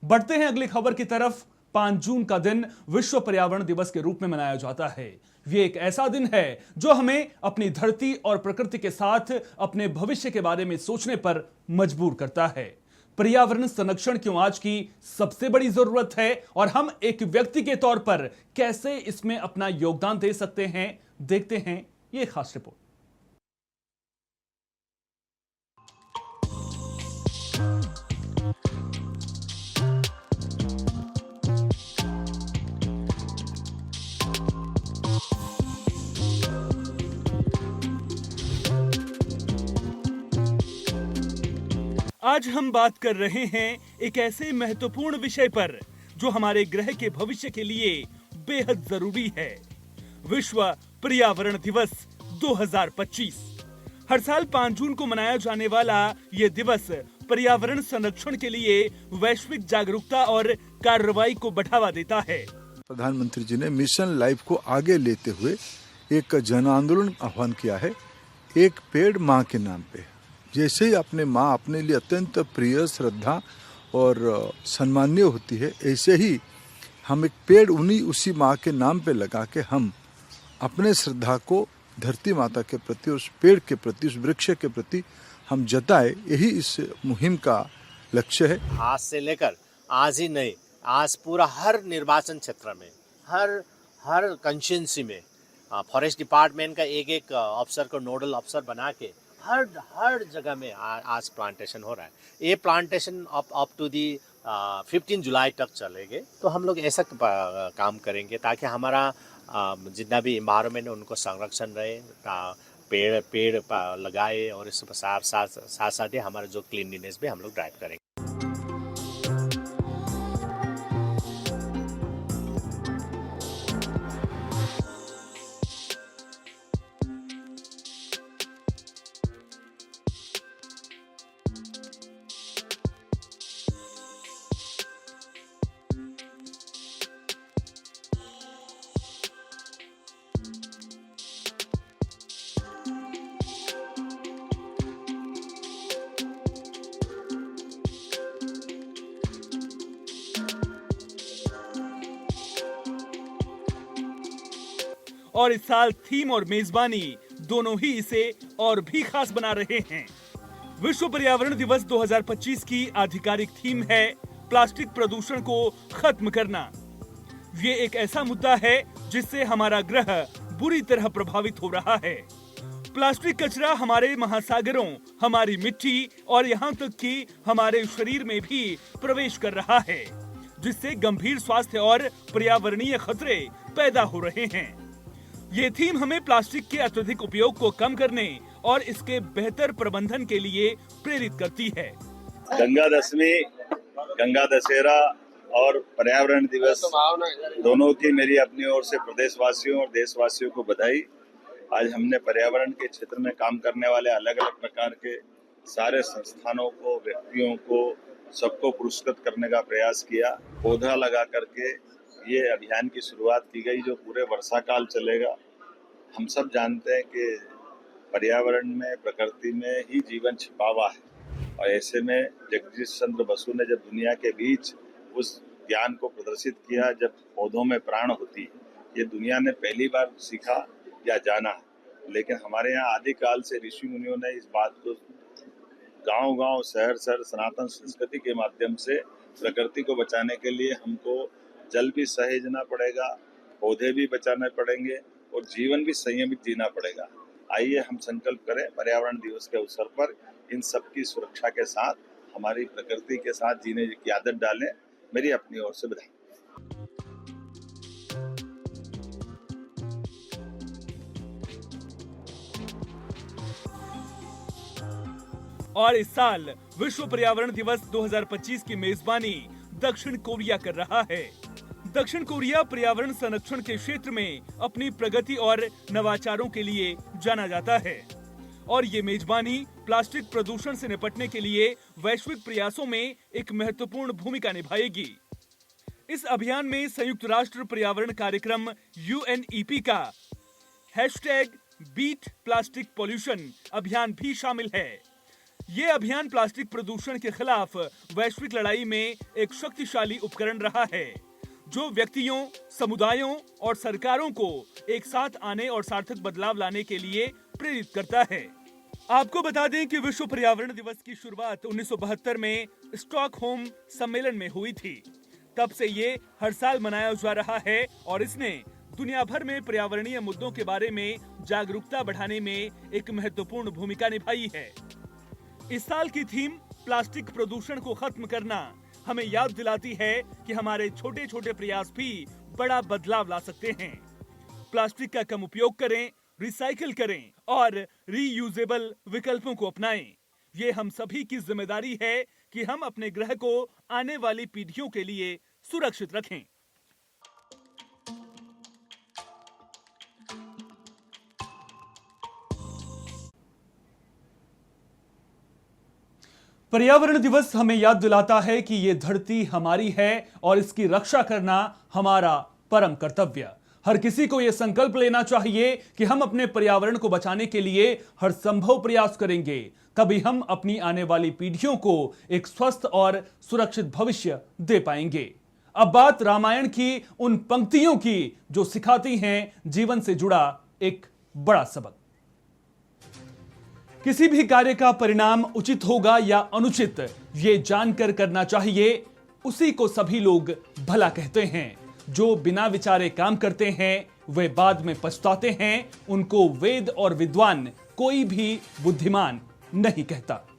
बढ़ते हैं अगली खबर की तरफ। 5 जून का दिन विश्व पर्यावरण दिवस के रूप में मनाया जाता है। ये एक ऐसा दिन है जो हमें अपनी धरती और प्रकृति के साथ अपने भविष्य के बारे में सोचने पर मजबूर करता है। पर्यावरण संरक्षण क्यों आज की सबसे बड़ी जरूरत है और हम एक व्यक्ति के तौर पर कैसे इसमें अपना योगदान दे सकते हैं, देखते हैं ये खास रिपोर्ट। आज हम बात कर रहे हैं एक ऐसे महत्वपूर्ण विषय पर जो हमारे ग्रह के भविष्य के लिए बेहद जरूरी है। विश्व पर्यावरण दिवस 2025। हर साल 5 जून को मनाया जाने वाला ये दिवस पर्यावरण संरक्षण के लिए वैश्विक जागरूकता और कार्रवाई को बढ़ावा देता है। प्रधानमंत्री जी ने मिशन लाइफ को आगे लेते हुए एक जन आंदोलन आह्वान किया है, एक पेड़ माँ के नाम पे। जैसे ही अपने माँ अपने लिए अत्यंत प्रिय, श्रद्धा और सम्मान्य होती है, ऐसे ही हम एक पेड़ उसी माँ के नाम पे लगा के हम अपने श्रद्धा को धरती माता के प्रति, उस पेड़ के प्रति, उस वृक्ष के प्रति हम जताए। यही इस मुहिम का लक्ष्य है। आज से लेकर आज ही नहीं, आज पूरा हर निर्वाचन क्षेत्र में, हर कंस्टिट्यूंसी में फॉरेस्ट डिपार्टमेंट का एक अफसर को नोडल अफसर बना के हर जगह में आज प्लांटेशन हो रहा है। ये प्लांटेशन अप टू दी 15 जुलाई तक चलेंगे। तो हम लोग ऐसा काम करेंगे ताकि हमारा जितना भी इन्वायरमेंट है उनको संरक्षण रहे, पेड़ लगाए और इसके साथ ही हमारा जो क्लीनलीनेस भी हम लोग ड्राइव करेंगे। और इस साल थीम और मेजबानी दोनों ही इसे और भी खास बना रहे हैं। विश्व पर्यावरण दिवस 2025 की आधिकारिक थीम है प्लास्टिक प्रदूषण को खत्म करना। ये एक ऐसा मुद्दा है जिससे हमारा ग्रह बुरी तरह प्रभावित हो रहा है। प्लास्टिक कचरा हमारे महासागरों, हमारी मिट्टी और यहाँ तक कि हमारे शरीर में भी प्रवेश कर रहा है, जिससे गंभीर स्वास्थ्य और पर्यावरणीय खतरे पैदा हो रहे हैं। ये थीम हमें प्लास्टिक के अत्यधिक उपयोग को कम करने और इसके बेहतर प्रबंधन के लिए प्रेरित करती है। गंगा दशमी, गंगा दशहरा और पर्यावरण दिवस दोनों की मेरी अपनी ओर से प्रदेशवासियों और देशवासियों को बधाई। आज हमने पर्यावरण के क्षेत्र में काम करने वाले अलग अलग प्रकार के सारे संस्थानों को, व्यक्तियों को, सबको पुरस्कृत करने का प्रयास किया। पौधा लगा करके ये अभियान की शुरुआत की गई जो पूरे वर्षा काल चलेगा। हम सब जानते हैं कि पर्यावरण में, प्रकृति में ही जीवन छिपा हुआ है और ऐसे में जगदीश चंद्र बसु ने जब दुनिया के बीच उस ज्ञान को प्रदर्शित किया, जब पौधों में प्राण होती है, ये दुनिया ने पहली बार सीखा या जाना। लेकिन हमारे यहाँ आदिकाल से ऋषि मुनियों ने इस बात को गांव-गांव, शहर-शहर सनातन संस्कृति के माध्यम से प्रकृति को बचाने के लिए हमको जल भी सहेजना पड़ेगा, पौधे भी बचाने पड़ेंगे और जीवन भी संयमित जीना पड़ेगा। आइए हम संकल्प करें पर्यावरण दिवस के अवसर पर इन सब की सुरक्षा के साथ हमारी प्रकृति के साथ जीने की आदत डालें। मेरी अपनी ओर से बधाई। और इस साल विश्व पर्यावरण दिवस 2025 की मेजबानी दक्षिण कोरिया कर रहा है। दक्षिण कोरिया पर्यावरण संरक्षण के क्षेत्र में अपनी प्रगति और नवाचारों के लिए जाना जाता है और ये मेजबानी प्लास्टिक प्रदूषण से निपटने के लिए वैश्विक प्रयासों में एक महत्वपूर्ण भूमिका निभाएगी। इस अभियान में संयुक्त राष्ट्र पर्यावरण कार्यक्रम UNEP का #BeatPlasticPollution अभियान भी शामिल है। ये अभियान प्लास्टिक प्रदूषण के खिलाफ वैश्विक लड़ाई में एक शक्तिशाली उपकरण रहा है, जो व्यक्तियों, समुदायों और सरकारों को एक साथ आने और सार्थक बदलाव लाने के लिए प्रेरित करता है। आपको बता दें कि विश्व पर्यावरण दिवस की शुरुआत 1972 में स्टॉकहोम सम्मेलन में हुई थी। तब से ये हर साल मनाया जा रहा है और इसने दुनिया भर में पर्यावरणीय मुद्दों के बारे में जागरूकता बढ़ाने में एक महत्वपूर्ण भूमिका निभाई है। इस साल की थीम प्लास्टिक प्रदूषण को खत्म करना हमें याद दिलाती है कि हमारे छोटे छोटे प्रयास भी बड़ा बदलाव ला सकते हैं। प्लास्टिक का कम उपयोग करें, रिसाइकिल करें और रीयूजेबल विकल्पों को अपनाएं। ये हम सभी की जिम्मेदारी है कि हम अपने ग्रह को आने वाली पीढ़ियों के लिए सुरक्षित रखें। पर्यावरण दिवस हमें याद दिलाता है कि ये धरती हमारी है और इसकी रक्षा करना हमारा परम कर्तव्य। हर किसी को यह संकल्प लेना चाहिए कि हम अपने पर्यावरण को बचाने के लिए हर संभव प्रयास करेंगे, तभी हम अपनी आने वाली पीढ़ियों को एक स्वस्थ और सुरक्षित भविष्य दे पाएंगे। अब बात रामायण की उन पंक्तियों की जो सिखाती हैं जीवन से जुड़ा एक बड़ा सबक। किसी भी कार्य का परिणाम उचित होगा या अनुचित, ये जानकर करना चाहिए। उसी को सभी लोग भला कहते हैं। जो बिना विचारे काम करते हैं वे बाद में पछताते हैं। उनको वेद और विद्वान कोई भी बुद्धिमान नहीं कहता।